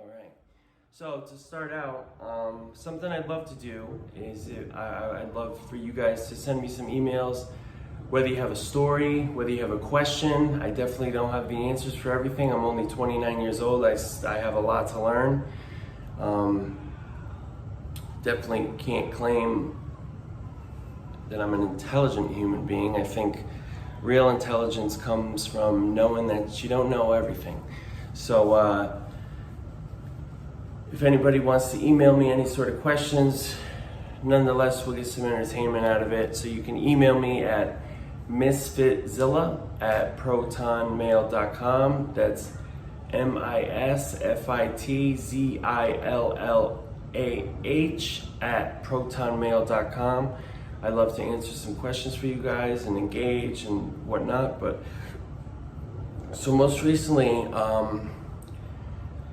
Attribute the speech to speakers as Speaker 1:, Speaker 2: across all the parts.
Speaker 1: All right. So to start out, something I'd love to do is I'd love for you guys to send me some emails, whether you have a story, whether you have a question. I definitely don't have the answers for everything. I'm only 29 years old. I have a lot to learn. Definitely can't claim that I'm an intelligent human being. I think real intelligence comes from knowing that you don't know everything. So if anybody wants to email me any sort of questions, nonetheless, we'll get some entertainment out of it. So you can email me at misfitzilla@protonmail.com. That's misfitzillah@protonmail.com. I'd love to answer some questions for you guys and engage and whatnot. But so most recently,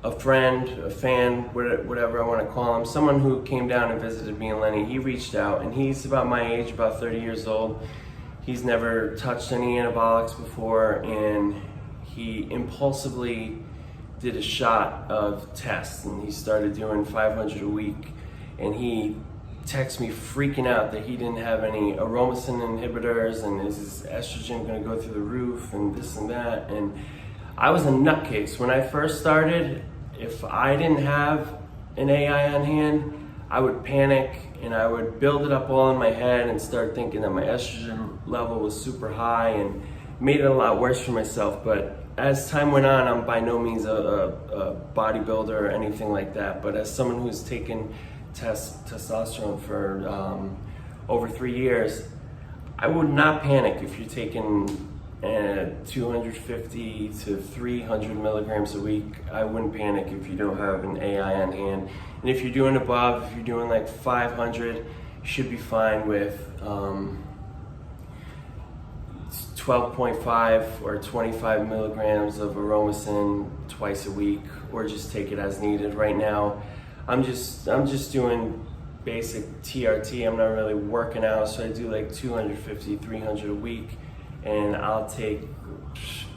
Speaker 1: a friend, a fan, whatever I want to call him, someone who came down and visited me and Lenny, he reached out, and he's about my age, about 30 years old. He's never touched any anabolics before, and he impulsively did a shot of tests, and he started doing 500 a week, and he texted me freaking out that he didn't have any aromasin inhibitors, and is his estrogen going to go through the roof, and this and that. And I was a nutcase when I first started. If I didn't have an AI on hand, I would panic and I would build it up all in my head and start thinking that my estrogen level was super high, and made it a lot worse for myself. But as time went on, I'm by no means a bodybuilder or anything like that. But as someone who's taken testosterone for over 3 years, I would not panic if you're taking 250 to 300 milligrams a week. I wouldn't panic if you don't have an AI on hand. And if you're doing above, if you're doing like 500, you should be fine with 12.5 or 25 milligrams of aromasin twice a week, or just take it as needed. Right now, I'm just doing basic TRT. I'm not really working out, so I do like 250, 300 a week. And I'll take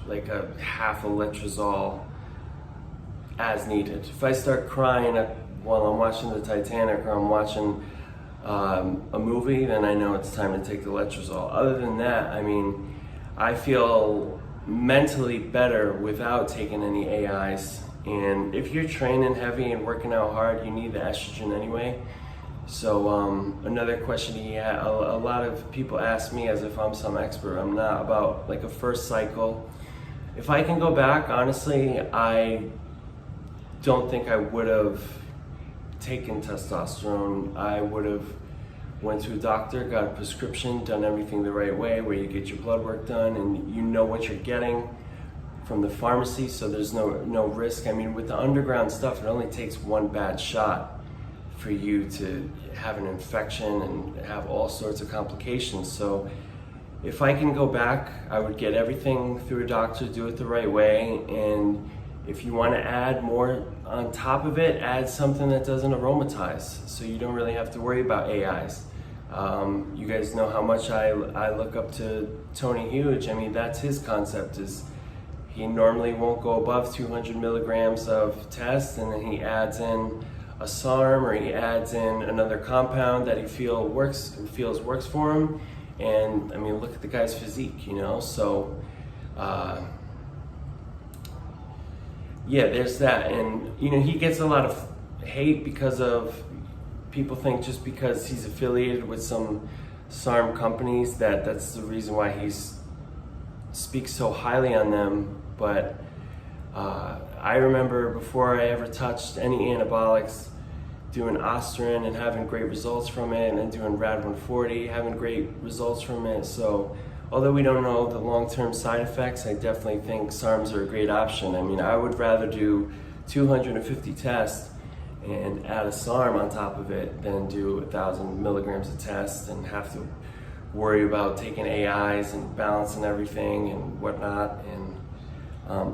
Speaker 1: like a half a Letrozole as needed. If I start crying while I'm watching the Titanic or I'm watching a movie, then I know it's time to take the Letrozole. Other than that, I mean, I feel mentally better without taking any AIs. And if you're training heavy and working out hard, you need the estrogen anyway. So another question he had, a lot of people ask me as if I'm some expert. I'm not, about like a first cycle. If I can go back, honestly, I don't think I would have taken testosterone. I would have went to a doctor, got a prescription, done everything the right way, where you get your blood work done and you know what you're getting from the pharmacy, so there's no risk. I mean, with the underground stuff, it only takes one bad shot for you to have an infection and have all sorts of complications. So if I can go back, I would get everything through a doctor, do it the right way. And if you want to add more on top of it, add something that doesn't aromatize, so you don't really have to worry about AIs. You guys know how much I look up to Tony Huge. I mean, that's his concept, is he normally won't go above 200 milligrams of test, and then he adds in a Sarm, or he adds in another compound that he feels works for him. And I mean, look at the guy's physique, you know. So yeah, there's that. And you know, he gets a lot of hate because of people think just because he's affiliated with some Sarm companies that's the reason why he speaks so highly on them. But I remember before I ever touched any anabolics, doing Osterin and having great results from it, and then doing Rad 140, having great results from it. So although we don't know the long-term side effects, I definitely think Sarms are a great option. I mean, I would rather do 250 tests and add a Sarm on top of it than do 1,000 milligrams of test and have to worry about taking AIs and balancing everything and whatnot. And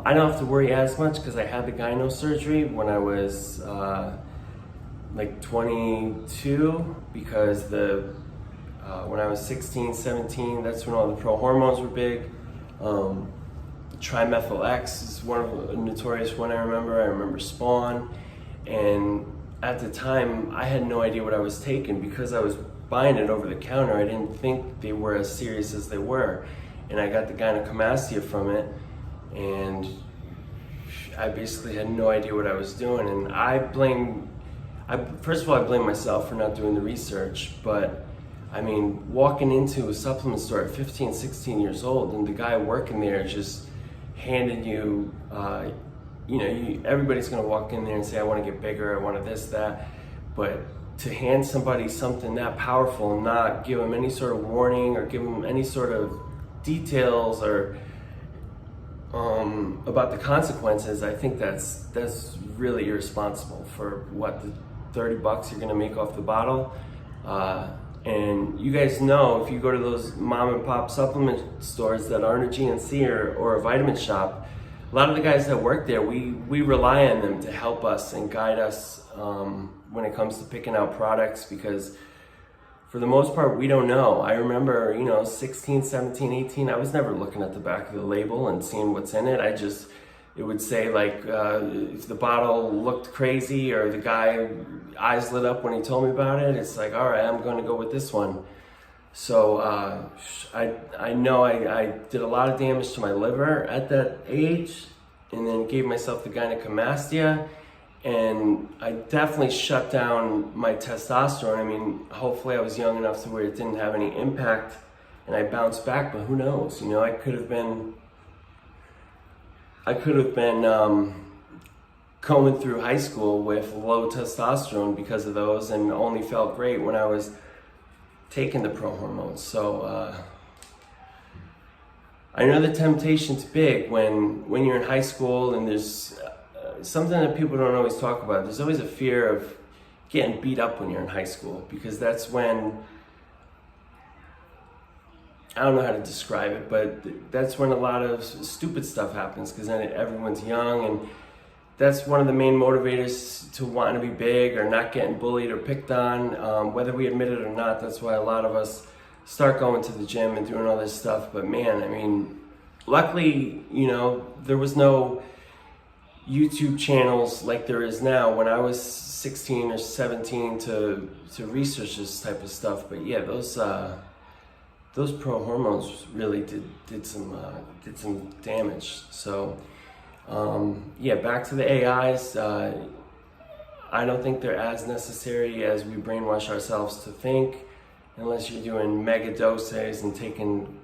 Speaker 1: I don't have to worry as much because I had the gyno surgery when I was like 22, because when I was 16, 17, that's when all the pro hormones were big. Trimethylx is one of a notorious one I remember. Spawn. And at the time, I had no idea what I was taking because I was buying it over the counter. I didn't think they were as serious as they were. And I got the gynecomastia from it, and I basically had no idea what I was doing. And first of all, I blame myself for not doing the research, but I mean, walking into a supplement store at 15, 16 years old, and the guy working there just handed you, everybody's gonna walk in there and say, I wanna get bigger, I want this, that, but to hand somebody something that powerful and not give them any sort of warning or give them any sort of details or about the consequences, I think that's really irresponsible for what the $30 you're gonna make off the bottle. And you guys know, if you go to those mom and pop supplement stores that aren't a GNC or a vitamin shop, a lot of the guys that work there, we rely on them to help us and guide us when it comes to picking out products, because for the most part, we don't know. I remember, 16, 17, 18, I was never looking at the back of the label and seeing what's in it. It would say like, if the bottle looked crazy or the guy eyes lit up when he told me about it, it's like, all right, I'm going to go with this one. So I know I did a lot of damage to my liver at that age, and then gave myself the gynecomastia, and I definitely shut down my testosterone. I mean, hopefully I was young enough to where it didn't have any impact and I bounced back, but who knows? I could have been going through high school with low testosterone because of those, and only felt great when I was taking the pro hormones. So I know the temptation's big when you're in high school, and there's something that people don't always talk about. There's always a fear of getting beat up when you're in high school, because that's when, I don't know how to describe it, but that's when a lot of stupid stuff happens, because then everyone's young, and that's one of the main motivators to wanting to be big or not getting bullied or picked on, whether we admit it or not. That's why a lot of us start going to the gym and doing all this stuff. But man, I mean, luckily, there was no YouTube channels like there is now when I was 16 or 17 to research this type of stuff. But yeah, those pro hormones really did some damage. So yeah, back to the AIs. I don't think they're as necessary as we brainwash ourselves to think, unless you're doing mega doses and taking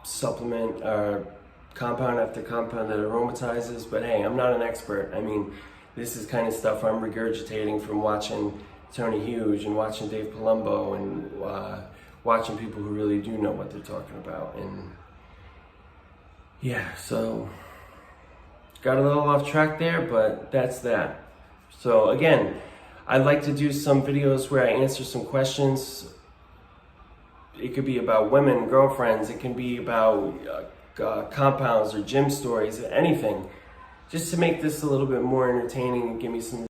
Speaker 1: supplement or compound after compound that aromatizes. But hey, I'm not an expert. I mean, this is kind of stuff I'm regurgitating from watching Tony Hughes and watching Dave Palumbo and watching people who really do know what they're talking about. And yeah, so got a little off track there, but that's that. So again, I'd like to do some videos where I answer some questions. It could be about women, girlfriends, it can be about compounds or gym stories, anything, just to make this a little bit more entertaining and give me some